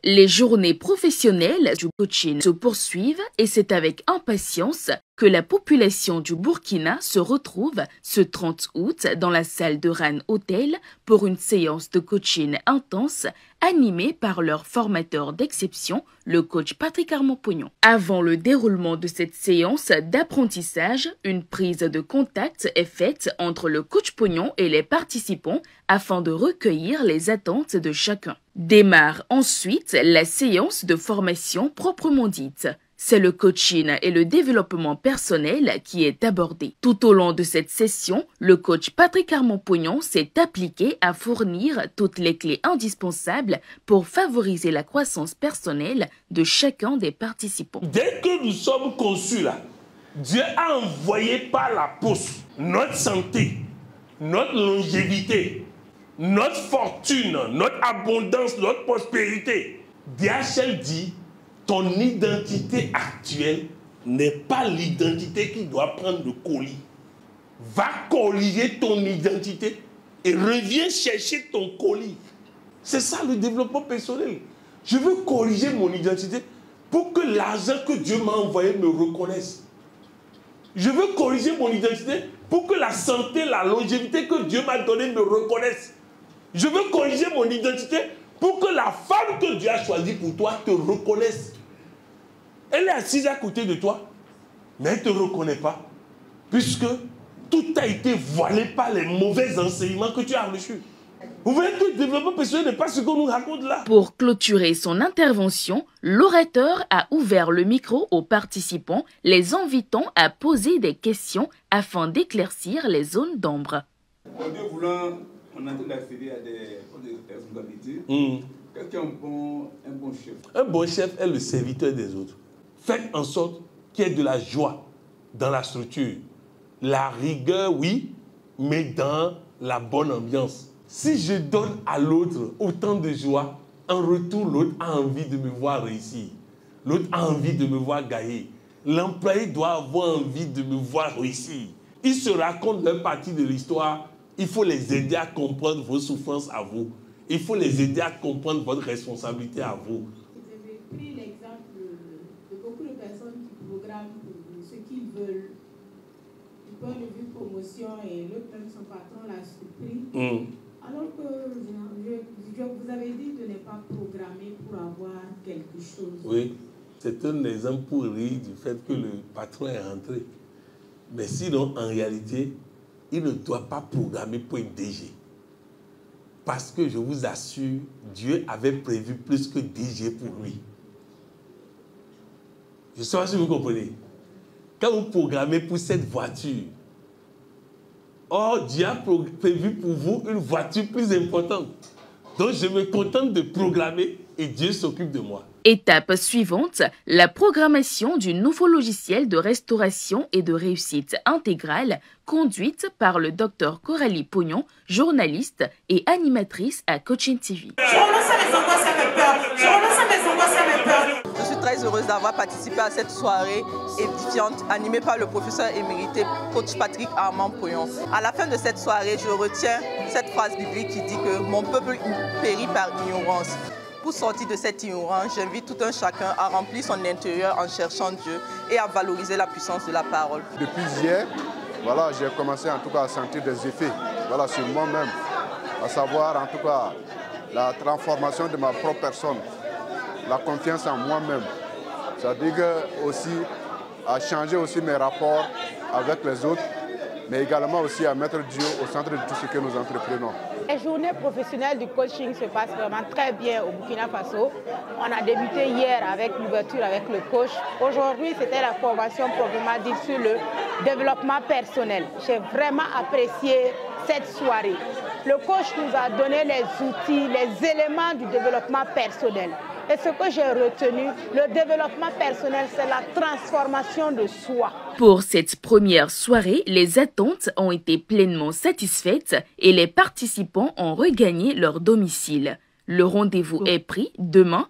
Les journées professionnelles du coaching se poursuivent et c'est avec impatience que la population du Burkina se retrouve ce 30 août dans la salle de Ran Hotel pour une séance de coaching intense animée par leur formateur d'exception, le coach Patrick Armand-Pognon. Avant le déroulement de cette séance d'apprentissage, une prise de contact est faite entre le coach Pognon et les participants afin de recueillir les attentes de chacun. Démarre ensuite la séance de formation proprement dite. C'est le coaching et le développement personnel qui est abordé. Tout au long de cette session, le coach Patrick Armand-Pognon s'est appliqué à fournir toutes les clés indispensables pour favoriser la croissance personnelle de chacun des participants. Dès que nous sommes conçus là, Dieu a envoyé par la poste notre santé, notre longévité, notre fortune, notre abondance, notre prospérité. DHL dit: ton identité actuelle n'est pas l'identité qui doit prendre le colis. Va corriger ton identité et reviens chercher ton colis. C'est ça le développement personnel. Je veux corriger mon identité pour que l'argent que Dieu m'a envoyé me reconnaisse. Je veux corriger mon identité pour que la santé, la longévité que Dieu m'a donnée me reconnaisse. Je veux corriger mon identité pour que la femme que Dieu a choisie pour toi te reconnaisse. Elle est assise à côté de toi, mais elle ne te reconnaît pas, puisque tout a été voilé par les mauvais enseignements que tu as reçus. Vous voyez que le développement personnel n'est pas ce qu'on nous raconte là. Pour clôturer son intervention, l'orateur a ouvert le micro aux participants, les invitant à poser des questions afin d'éclaircir les zones d'ombre. En Dieu voulant, on est en train d'accéder à des responsabilités. Qu'est-ce qu'un bon chef? Un bon chef est le serviteur des autres. Faites en sorte qu'il y ait de la joie dans la structure. La rigueur, oui, mais dans la bonne ambiance. Si je donne à l'autre autant de joie, en retour, l'autre a envie de me voir réussir. L'autre a envie de me voir gagner. L'employé doit avoir envie de me voir réussir. Ils se racontent leur partie de l'histoire. Il faut les aider à comprendre vos souffrances à vous. Il faut les aider à comprendre votre responsabilité à vous. Vous avez pris l'exemple de beaucoup de personnes qui programment ce qu'ils veulent. Du point de vue promotion et l'autre même son patron l'a surpris. Alors que vous avez dit de ne pas programmer pour avoir quelque chose. Oui, c'est un exemple pour rire du fait que le patron est rentré. Mais sinon, en réalité, il ne doit pas programmer pour une DG. Parce que je vous assure, Dieu avait prévu plus que DG pour lui. Je ne sais pas si vous comprenez. Quand vous programmez pour cette voiture, or, Dieu a prévu pour vous une voiture plus importante. Donc, je me contente de programmer et Dieu s'occupe de moi. Étape suivante, la programmation du nouveau logiciel de restauration et de réussite intégrale conduite par le Dr Coralie Pognon, journaliste et animatrice à Coaching TV. Je suis très heureuse d'avoir participé à cette soirée édifiante animée par le professeur émérité coach Patrick Armand-Pognon. À la fin de cette soirée, je retiens cette phrase biblique qui dit que mon peuple périt par ignorance. Pour sortir de cette ignorance, j'invite tout un chacun à remplir son intérieur en cherchant Dieu et à valoriser la puissance de la parole. Depuis hier, voilà, j'ai commencé en tout cas à sentir des effets sur moi-même, à savoir en tout cas la transformation de ma propre personne, la confiance en moi-même. C'est-à-dire aussi à changer aussi mes rapports avec les autres, mais également aussi à mettre Dieu au centre de tout ce que nous entreprenons. Les journées professionnelles du coaching se passent vraiment très bien au Burkina Faso. On a débuté hier avec l'ouverture avec le coach. Aujourd'hui, c'était la formation proprement dite sur le développement personnel. J'ai vraiment apprécié cette soirée. Le coach nous a donné les outils, les éléments du développement personnel. Et ce que j'ai retenu, le développement personnel, c'est la transformation de soi. Pour cette première soirée, les attentes ont été pleinement satisfaites et les participants ont regagné leur domicile. Le rendez-vous est pris demain.